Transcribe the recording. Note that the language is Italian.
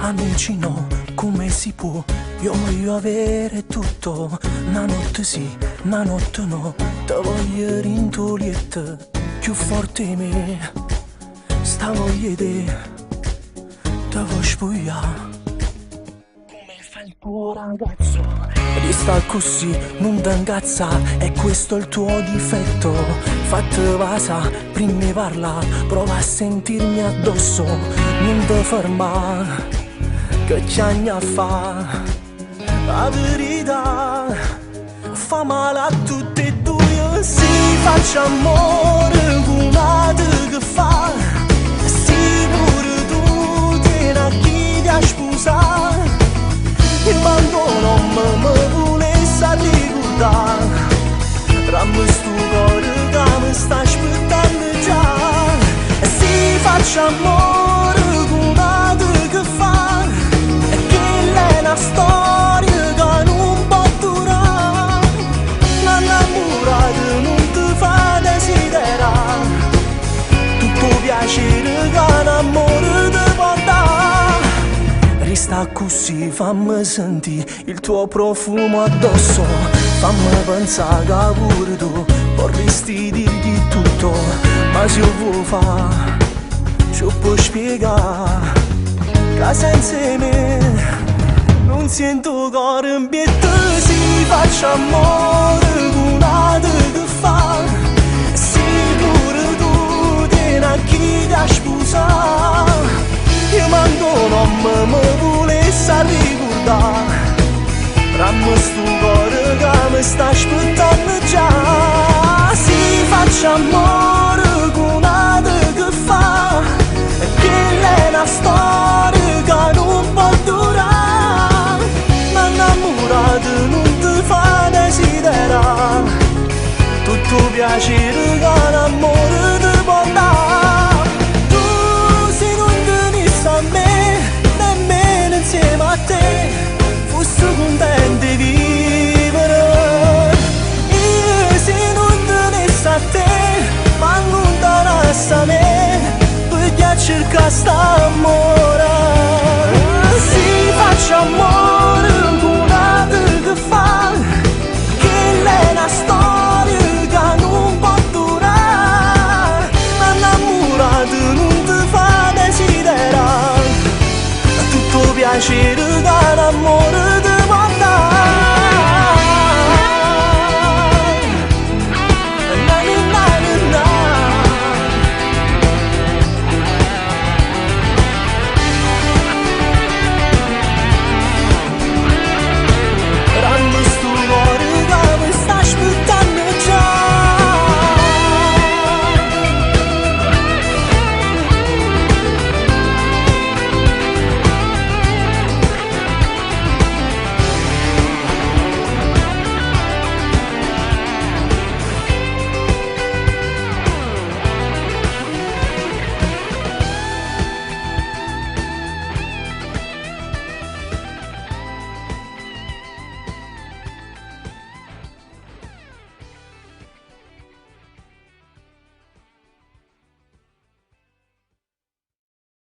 amici no, come si può? Io voglio avere tutto, una notte sì, una notte no. Te voglio rintolietta, più forte di me. Sta voglia di te vuoi spogliare come fa il tuo ragazzo. Resta così, non ti incazza, è questo il tuo difetto. Fatti vasa, prima di parla, prova a sentirmi addosso. Non ti fermare, che c'hai a fa. La verità fa male a tutti e due. Si faccia amore con una che fa. Si pure tu tieni a chi ti ha sposato. E quando non mi volessi ricordare, trammi sto cuore che mi sta aspettando già. E si faccia amore con una che fa. E che è una storia che non può durare. L'innamorato non ti fa desiderare tutto piacere che l'amore ti può dare. Resta così, fammi sentire il tuo profumo addosso. Fammi pensare che pure tu vorresti dirgli tutto. Ma se io vuoi fare, ci puoi spiegare che senza me non sento cuore in pietà. Si faccia amore con una che fa. Si pure tu tieni a chi ti ha sposato. Io manco non mi volessi ricordare, trammi sto cuore che mi sta aspettando già. Si faccia amore con una che fa. E che è una storia che non può durare. Ma innamorato non ti fa desiderare tutto piacere che l'amore ti può dare. Tu se non venissi a me, nemmeno insieme a te fossi contento di vivere. Io se non venissi a te, ma allontanassi a me, perché cerca st'amore. Si faccia amore con una che fa. Che è una storia che non può durare. Innamorato non ti fa desiderare tutto piacere